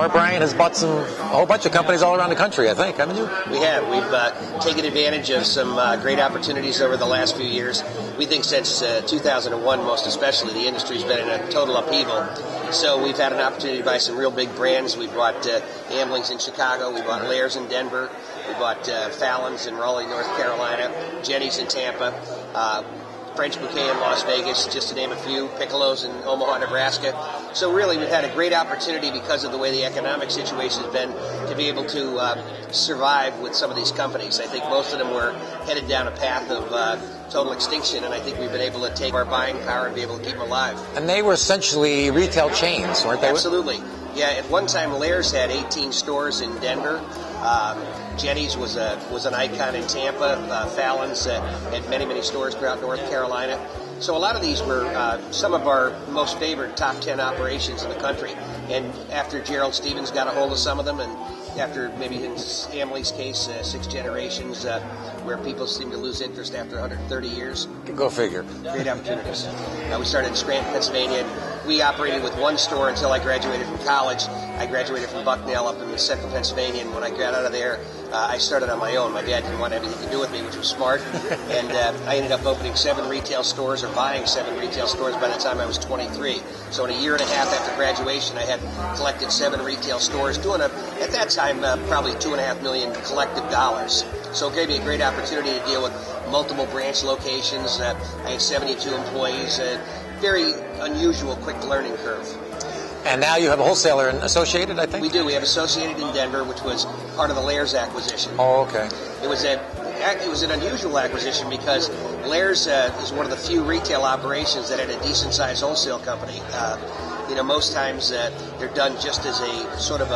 Brian has bought a whole bunch of companies all around the country, I think, haven't you? We have. We've taken advantage of some great opportunities over the last few years. We think since 2001, most especially, the industry's been in a total upheaval. So we've had an opportunity to buy some real big brands. We bought Amlings in Chicago. We bought Lair's in Denver. We bought Fallon's in Raleigh, North Carolina. Jenny's in Tampa. French Bouquet in Las Vegas, just to name a few, Piccolo's in Omaha, Nebraska. So really we've had a great opportunity because of the way the economic situation has been to be able to survive with some of these companies. I think most of them were headed down a path of total extinction, and I think we've been able to take our buying power and be able to keep them alive. And they were essentially retail chains, weren't they? Absolutely. Yeah, at one time Lair's had 18 stores in Denver. Jenny's was an icon in Tampa. Fallon's had many stores throughout North Carolina. So a lot of these were some of our most favored top 10 operations in the country. And after Gerald Stevens got a hold of some of them, and after maybe in Amling's case, 6 generations, where people seem to lose interest after 130 years. Go figure. Great opportunities. We started in Scranton, Pennsylvania. We operated with one store until I graduated from college. I graduated from Bucknell up in central Pennsylvania, and when I got out of there, I started on my own. My dad didn't want anything to do with me, which was smart. And I ended up opening 7 retail stores, or buying 7 retail stores by the time I was 23. So in a year and a half after graduation, I had collected 7 retail stores, doing at that time, probably $2.5 million collective dollars. So it gave me a great opportunity to deal with multiple branch locations. I had 72 employees. Very unusual, quick learning curve. And now you have a wholesaler associated, I think? We do. We have Associated in Denver, which was part of the Lair's acquisition. Oh, okay. It was an unusual acquisition because Lair's is one of the few retail operations that had a decent-sized wholesale company. Most times they're done just as a sort of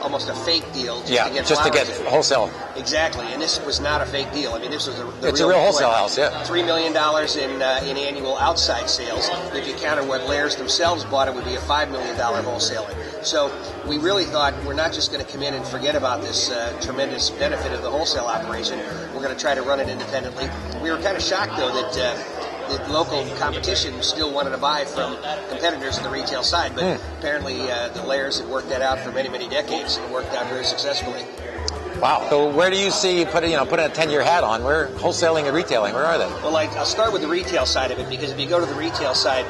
almost a fake deal. To get wholesale. Exactly, and this was not a fake deal. I mean, this was a real wholesale house, yeah. $3 million in annual outside sales. If you counted what Lair's themselves bought, it would be a $5 million wholesaler. So we really thought we're not just going to come in and forget about this tremendous benefit of the wholesale operation. We're going to try to run it independently. We were kind of shocked, though, that the local competition still wanted to buy from competitors on the retail side, but apparently the Lair's had worked that out for many decades, and it worked out very successfully. Wow. So where do you see, putting a 10-year hat on, where wholesaling and retailing, where are they? Well, I'll start with the retail side of it, because if you go to the retail side,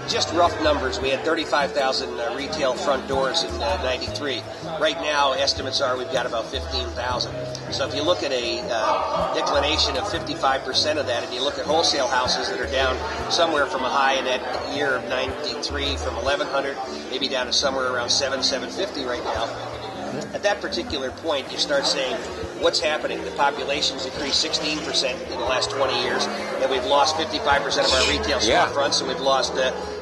just rough numbers, we had 35,000 retail front doors in 93. Right now, estimates are we've got about 15,000. So if you look at a declination of 55% of that, and you look at wholesale houses that are down somewhere from a high in that year of 93 from 1,100, maybe down to somewhere around 750 right now. At that particular point, you start saying, what's happening? The population's increased 16% in the last 20 years, and we've lost 55% of our retail storefronts, and we've lost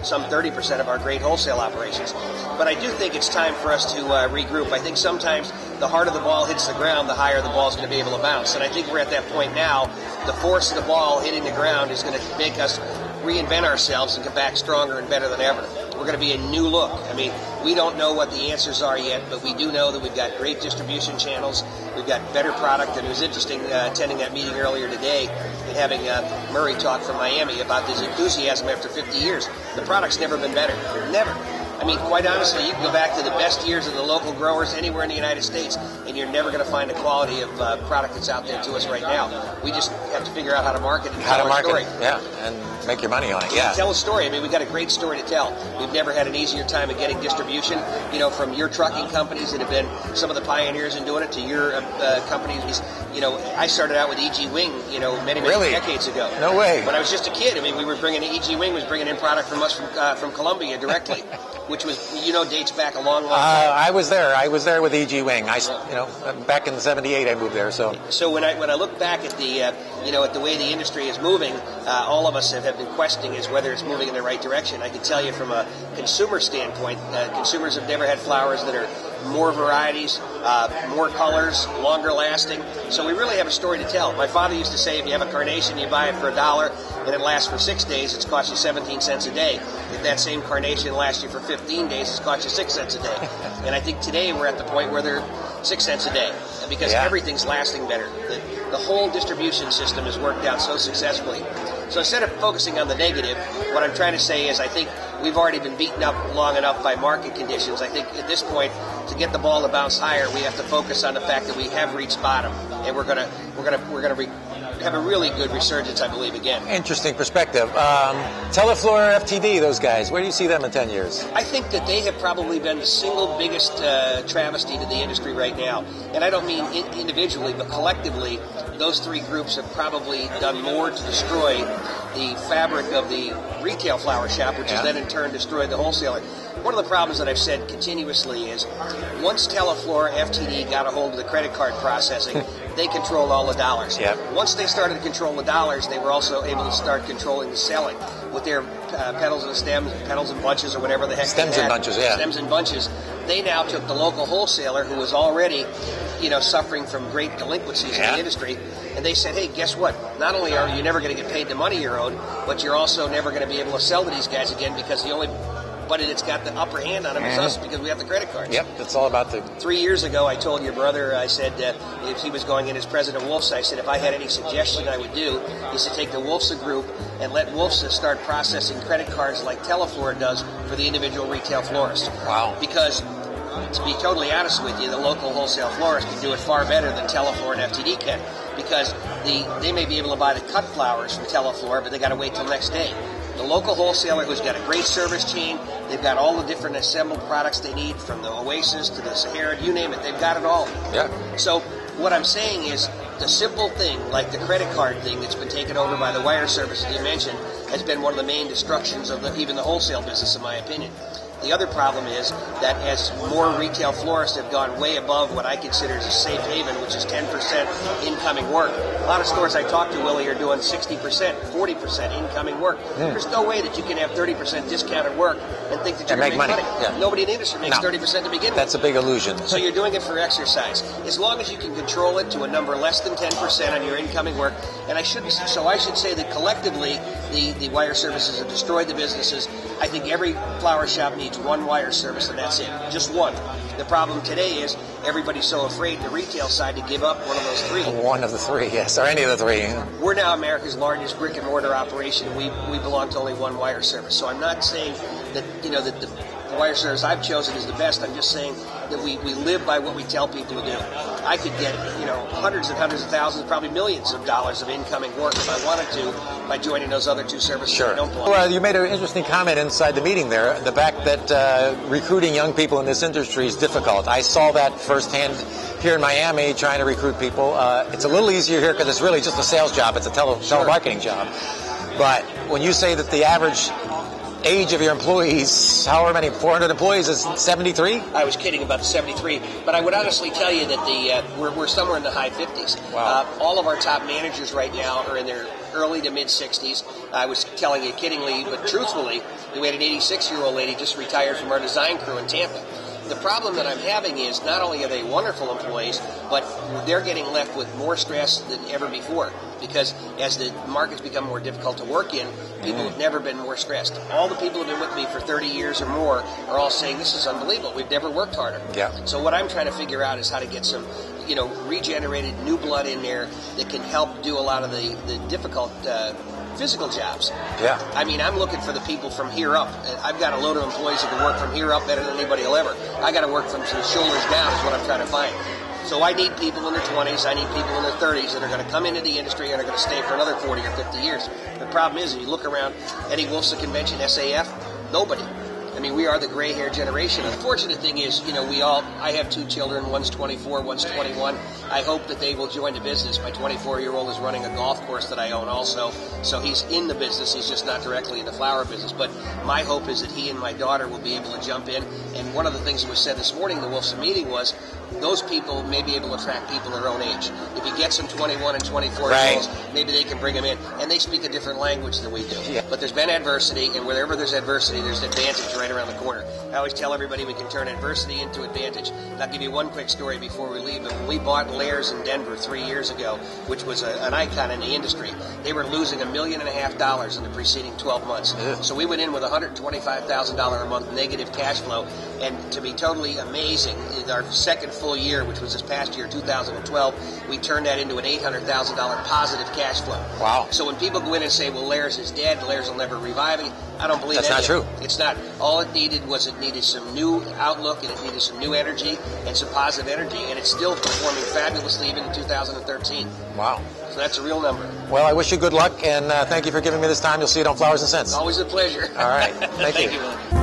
some 30% of our great wholesale operations. But I do think it's time for us to regroup. I think sometimes the harder the ball hits the ground, the higher the ball's going to be able to bounce. And I think we're at that point now. The force of the ball hitting the ground is going to make us reinvent ourselves and come back stronger and better than ever. We're going to be a new look. I mean, we don't know what the answers are yet, but we do know that we've got great distribution channels. We've got better product. And it was interesting attending that meeting earlier today and having Murray talk from Miami about his enthusiasm after 50 years. The product's never been better. Never. I mean, quite honestly, you can go back to the best years of the local growers anywhere in the United States, and you're never going to find the quality of product that's out there to us right now. We just have to figure out how to market and tell our story. Yeah, and make your money on it. Yeah, tell a story. I mean, we've got a great story to tell. We've never had an easier time of getting distribution. From your trucking companies that have been some of the pioneers in doing it to your companies. I started out with E.G. Wing, many decades ago. No way. When I was just a kid, I mean, we were E.G. Wing was bringing in product from us from Columbia directly. Which was, dates back a long time. I was there with E.G. Wing. Back in '78, I moved there. So when I look back at the, at the way the industry is moving, all of us have been questioning is whether it's moving in the right direction. I can tell you from a consumer standpoint, consumers have never had flowers that are more varieties, more colors, longer lasting. So we really have a story to tell. My father used to say, if you have a carnation, you buy it for $1, and it lasts for 6 days, it's cost you 17 cents a day. If that same carnation lasts you for 15 days, it's cost you 6 cents a day. And I think today we're at the point where they're 6 cents a day because everything's lasting better. The whole distribution system has worked out so successfully. So instead of focusing on the negative, what I'm trying to say is I think we've already been beaten up long enough by market conditions. I think at this point, to get the ball to bounce higher, we have to focus on the fact that we have reached bottom, and we're gonna have a really good resurgence, I believe, again. Interesting perspective. Teleflora FTD, those guys, where do you see them in 10 years? I think that they have probably been the single biggest travesty to the industry right now. And I don't mean individually, but collectively, those three groups have probably done more to destroy the fabric of the retail flower shop, which has then in turn destroyed the wholesaler. One of the problems that I've said continuously is once Teleflora FTD got a hold of the credit card processing, they controlled all the dollars. Yep. Once they started to control the dollars, they were also able to start controlling the selling with their petals and stems, petals and bunches, or whatever the heck stems they had. And bunches, yeah. Stems and bunches. They now took the local wholesaler, who was already, suffering from great delinquencies in the industry, and they said, hey, guess what? Not only are you never going to get paid the money you're owed, but you're also never going to be able to sell to these guys again, because the only buddy that's got the upper hand on him is us, because we have the credit cards. Yep, it's all about the... 3 years ago, I told your brother, I said, if he was going in as president of Wolf's, I said, if I had any suggestion I would do, is to take the Wolf's Group and let Wolf's start processing credit cards like Teleflora does for the individual retail florist. Wow. Because, to be totally honest with you, the local wholesale florist can do it far better than Teleflora and FTD can, because they may be able to buy the cut flowers from Teleflora, but they got to wait till next day. The local wholesaler, who's got a great service chain, they've got all the different assembled products they need, from the Oasis to the Sahara, you name it, they've got it all. Yeah. So what I'm saying is the simple thing, like the credit card thing that's been taken over by the wire services you mentioned, has been one of the main destructions of even the wholesale business, in my opinion. The other problem is that as more retail florists have gone way above what I consider as a safe haven, which is 10% incoming work. A lot of stores I talk to, Willie, are doing 60%, 40% incoming work. There's no way that you can have 30% discounted work and think that you're going to make money. Yeah. Nobody in the industry makes 30% to begin with. That's a big illusion. So you're doing it for exercise. As long as you can control it to a number less than 10% on your incoming work, and I should say that collectively the wire services have destroyed the businesses. I think every flower shop needs one wire service, and that's it. Just one. The problem today is everybody's so afraid, the retail side, to give up one of those three. One of the three, yes, or any of the three. We're now America's largest brick and mortar operation. We belong to only one wire service. So I'm not saying that that the wire service I've chosen is the best. I'm just saying that we live by what we tell people to do. I could get hundreds and hundreds of thousands, probably millions of dollars of incoming work if I wanted to by joining those other two services. Sure. I don't belong. Well, you made an interesting comment inside the meeting there, the fact that recruiting young people in this industry is difficult. I saw that firsthand here in Miami, trying to recruit people. It's a little easier here because it's really just a sales job. It's a telemarketing job. But when you say that the average age of your employees, however many, 400 employees, is 73? I was kidding about the 73, but I would honestly tell you that we're somewhere in the high 50s. Wow. All of our top managers right now are in their early to mid 60s. I was telling you kiddingly, but truthfully, we had an 86-year-old lady just retired from our design crew in Tampa. The problem that I'm having is not only are they wonderful employees, but they're getting left with more stress than ever before, because as the markets become more difficult to work in, people have never been more stressed. All the people who have been with me for 30 years or more are all saying, this is unbelievable. We've never worked harder. Yeah. So what I'm trying to figure out is how to get some regenerated new blood in there that can help do a lot of the difficult physical jobs. Yeah. I mean, I'm looking for the people from here up. I've got a load of employees that can work from here up better than anybody will ever. I got to work from the shoulders down is what I'm trying to find. So I need people in their 20s, I need people in their 30s that are going to come into the industry and are going to stay for another 40 or 50 years. The problem is, if you look around any Wolf's convention, SAF, nobody. I mean, we are the gray hair generation. The fortunate thing is, I have two children, one's 24, one's 21. I hope that they will join the business. My 24-year-old is running a golf course that I own also, so he's in the business. He's just not directly in the flower business. But my hope is that he and my daughter will be able to jump in. And one of the things that was said this morning in the Wolf's meeting was, those people may be able to attract people their own age. If you get some 21 and 24-year-olds, maybe they can bring them in. And they speak a different language than we do. Yeah. But there's been adversity, and wherever there's adversity, there's advantage right around the corner. I always tell everybody we can turn adversity into advantage. And I'll give you one quick story before we leave. But when we bought Lairs in Denver 3 years ago, which was an icon in the industry, they were losing $1.5 million in the preceding 12 months. Yeah. So we went in with $125,000 a month negative cash flow. And to be totally amazing, our second full year, which was this past year, 2012, we turned that into an $800,000 positive cash flow. Wow. So when people go in and say, well, Lair's is dead, Lair's will never revive it, I don't believe that's that. That's not true. It's not. All it needed was some new outlook, and it needed some new energy and some positive energy, and it's still performing fabulously even in 2013. Wow. So that's a real number. Well, I wish you good luck, and thank you for giving me this time. You'll see it on Flowers and Scents. Always a pleasure. All right. Thank you. Thank you, Williee.